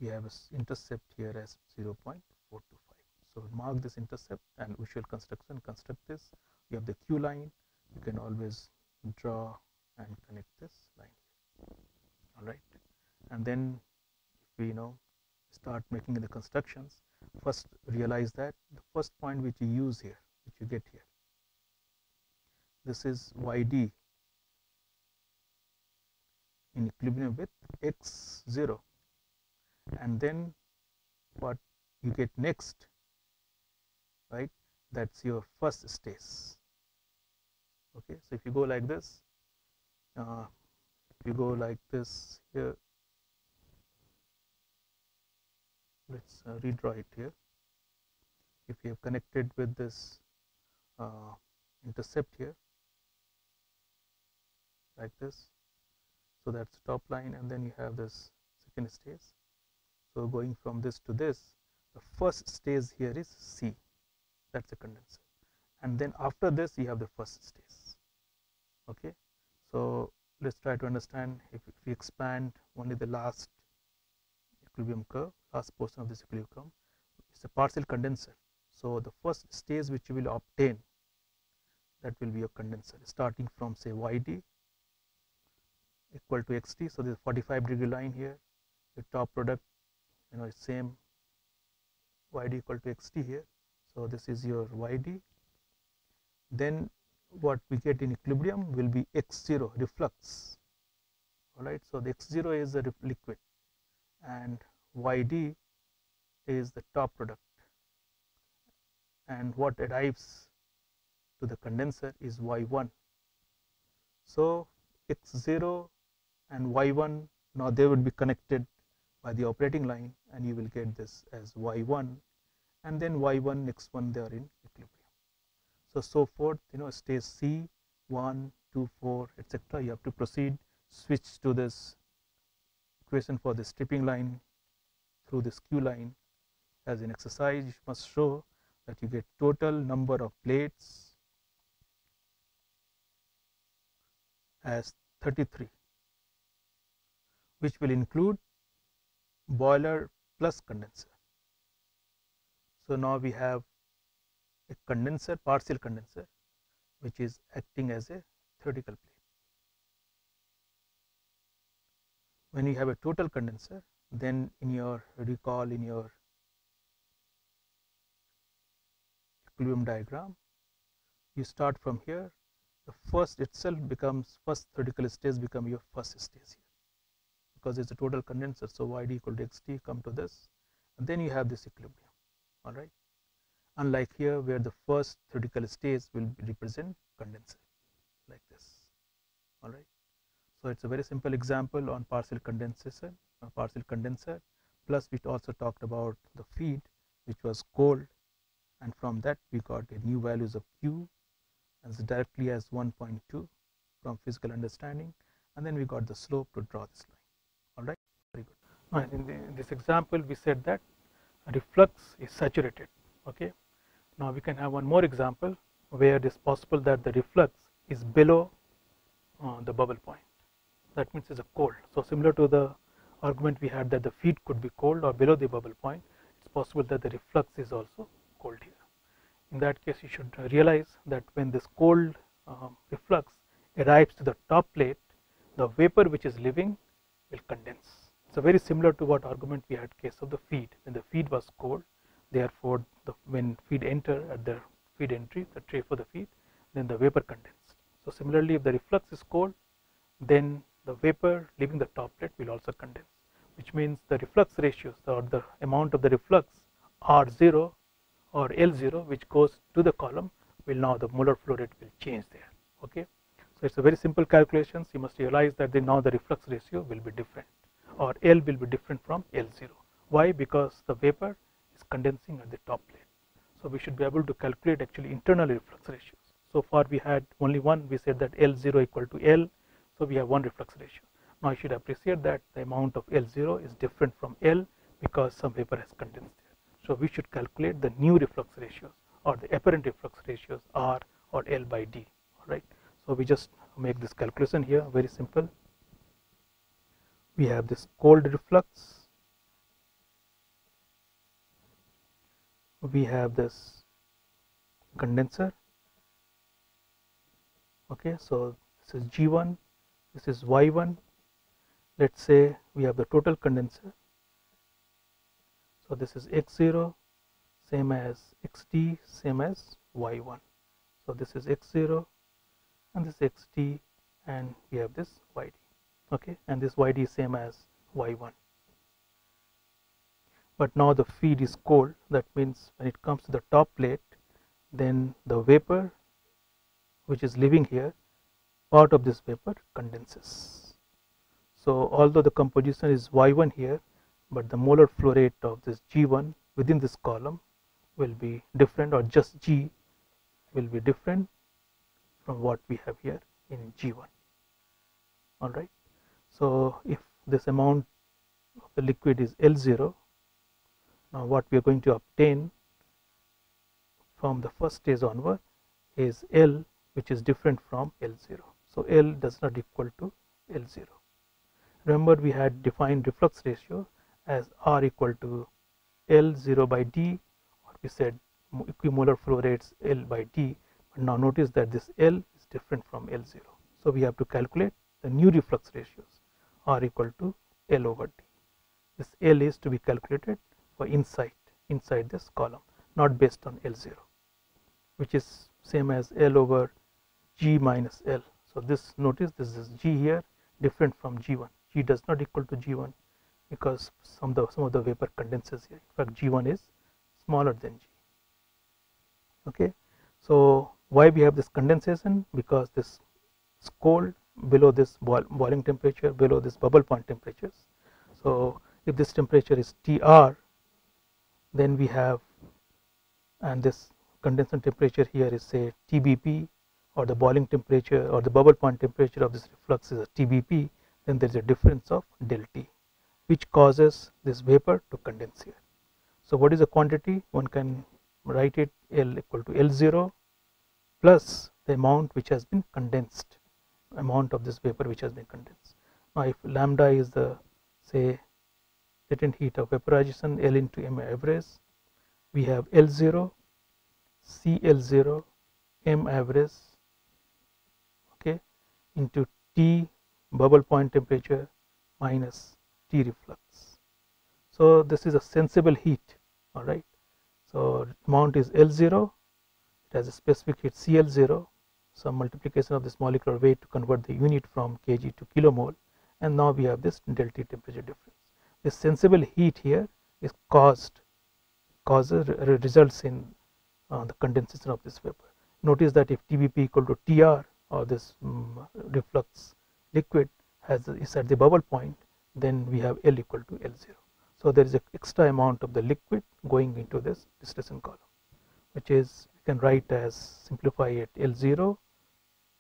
we have an intercept here as 0.425. So mark this intercept, and visual construction, construct this. You have the q line, you can always draw and connect this line here. All right, and then if we start making the constructions, first realize that the first point which you use here, which you get here, this is yd in equilibrium with x0, and then what you get next, right, that's your first stage. Okay, so if you go like this, if you go like this here, let's redraw it here. If you have connected with this intercept here like this, so that's the top line, and then you have this second stage. So going from this to this, the first stage here is C, that's the condenser, and then after this you have the first stage. Okay, so let's try to understand. If we expand only the last equilibrium curve, last portion of this equilibrium curve, it's a partial condenser. So the first stage which you will obtain, that will be your condenser, starting from say yd equal to xt. So this 45-degree line here, the top product, is same, yd equal to xt here. So this is your yd. Then what we get in equilibrium will be x0, reflux. All right, so the x0 is the liquid, and yd is the top product, and what arrives to the condenser is y1. So x0 and y1, now they would be connected by the operating line, and you will get this as y1, and then y1 x1 they are in equilibrium. So forth, stays C 1 2 4 etc. You have to proceed, switch to this equation for the stripping line through this Q line. As an exercise, you must show that you get total number of plates as 33, which will include boiler plus condenser. So now we have a condenser, partial condenser, which is acting as a theoretical plate. When you have a total condenser, then in your equilibrium diagram, you start from here. The first theoretical stage become your first stage here, because it's a total condenser. So yd equal to xt, come to this, and then you have this equilibrium. All right. Unlike here, where the first theoretical stage will represent condenser, like this. All right. So it's a very simple example on partial condenser. Plus, we also talked about the feed, which was cold, and from that we got a new values of Q as directly as 1.2 from physical understanding, and then we got the slope to draw this line. All right, very good. Now, in this example, we said that reflux is saturated. Okay. Now we can have one more example where it is possible that the reflux is below the bubble point. That means it's a cold. So similar to the argument we had that the feed could be cold or below the bubble point, it's possible that the reflux is also cold here. In that case, you should realize that when this cold reflux arrives to the top plate, the vapor which is living will condense. So very similar to what argument we had case of the feed. When the feed was cold, therefore when feed enter at the feed entry, the tray for the feed, then the vapor condensed. So similarly, if the reflux is cold, then the vapor leaving the top plate will also condense, which means the reflux ratios or the amount of the reflux R0 or L0 which goes to the column will now the molar flow rate will change there. Okay. So it's a very simple calculations. You must realize that now the reflux ratio will be different, or L will be different from L0. Why? Because the vapor is condensing at the top plate. So we should be able to calculate actually internal reflux ratios. So far we had only one. We said that L0 equal to L. So we have one reflux ratio. Now you should appreciate that the amount of L0 is different from L because some vapor has condensed there. So we should calculate the new reflux ratios or the apparent reflux ratios R or L by D. All right. So we just make this calculation here, very simple. We have this cold reflux. We have this condenser. Okay, so this is G1. This is Y1. Let's say we have the total condenser. So this is X0, same as XT, same as Y1. So this is X0 and this XT, and we have this YD. Okay, and this YD is same as Y1. But now the feed is cold. That means when it comes to the top plate, then the vapor which is living here, part of this vapor condenses. So although the composition is Y1 here, but the molar flow rate of this G1 within this column will be different, or just G will be different from what we have here in G1. All right. So if this amount of the liquid is L0, now what we are going to obtain from the first stage onward is L, which is different from L0. So L does not equal to L0. Remember, we had defined reflux ratio as R equal to L0 by D, or we said equimolar flow rates L by D. But now notice that this L is different from L0. So we have to calculate the new reflux ratios, R equal to L over D. This L is to be calculated for inside this column, not based on L0, which is same as L over G minus L. So this, notice this is G here, different from G1. G does not equal to G1 because some of the vapor condenses here. In fact, G1 is smaller than G. Okay, so Why we have this condensation? Because this is cold below this boiling temperature, below this bubble point temperatures. So if this temperature is Tr, then we have, and this condensation temperature here is say Tbp, or the boiling temperature or the bubble point temperature of this reflux is a Tbp, then there is a difference of del T, which causes this vapor to condense here. So what is the quantity? One can write it L equal to L0 plus the amount which has been condensed, amount of this vapor which has been condensed. Now if lambda is the say latent heat of vaporization, L into M average, we have L0 CL0 M average, okay, into T bubble point temperature minus T reflux. So this is a sensible heat, all right. So amount is L0, it has a specific heat CL0, some multiplication of this molecular weight to convert the unit from kg to kilomole, and now we have this del T temperature difference. This sensible heat here is results in the condensation of this vapor. Notice that if Tbp equal to Tr, or this reflux liquid is at the bubble point, then we have L equal to L0. So there is an extra amount of the liquid going into this distillation column, which is we can write as, simplify it, L0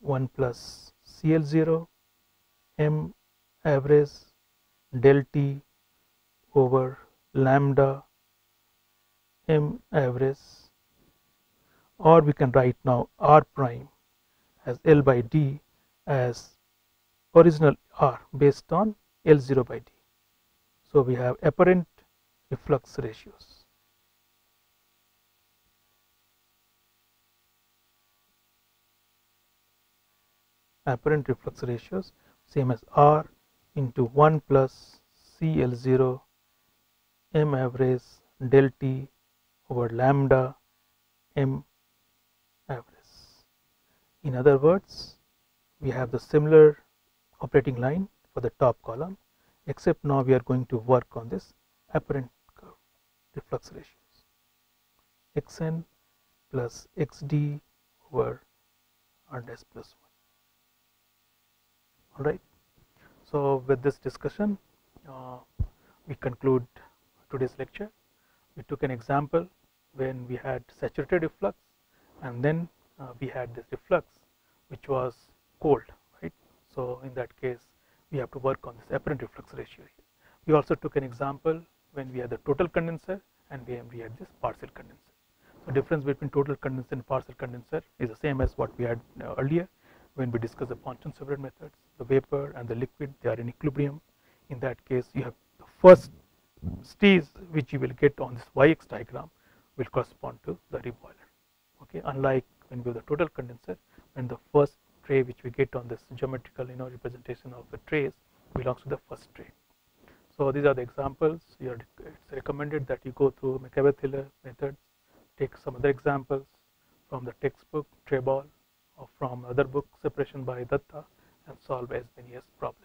1 plus CL0 M average del T over lambda M average, or we can write now R prime as L by D as original R based on L0 by D. So we have apparent reflux ratios. Apparent reflux ratios same as R into 1 plus CL0 M average del T over lambda M average. In other words, we have the similar operating line for the top column, except now we are going to work on this apparent curve reflux ratios, xn plus xd over r dash plus 1. All right. So with this discussion, we conclude today's lecture. We took an example when we had saturated reflux, and then we had this reflux which was cold, right? So in that case, we have to work on this apparent reflux ratio here. We also took an example when we had the total condenser and when we had this partial condenser. So difference between total condenser and partial condenser is the same as what we had earlier when we discussed the Ponton-Sovret methods. The vapor and the liquid, they are in equilibrium. In that case, you have the first stage which you will get on this YX diagram will correspond to the reboiler. Okay, unlike when we have the total condenser, when the first tray which we get on this geometrical representation of the trays belongs to the first tray. So these are the examples. It's recommended that you go through McAvoy-Thiller methods, take some other examples from the textbook Trebol or from other book Separation by Datta, and solve as many as problems.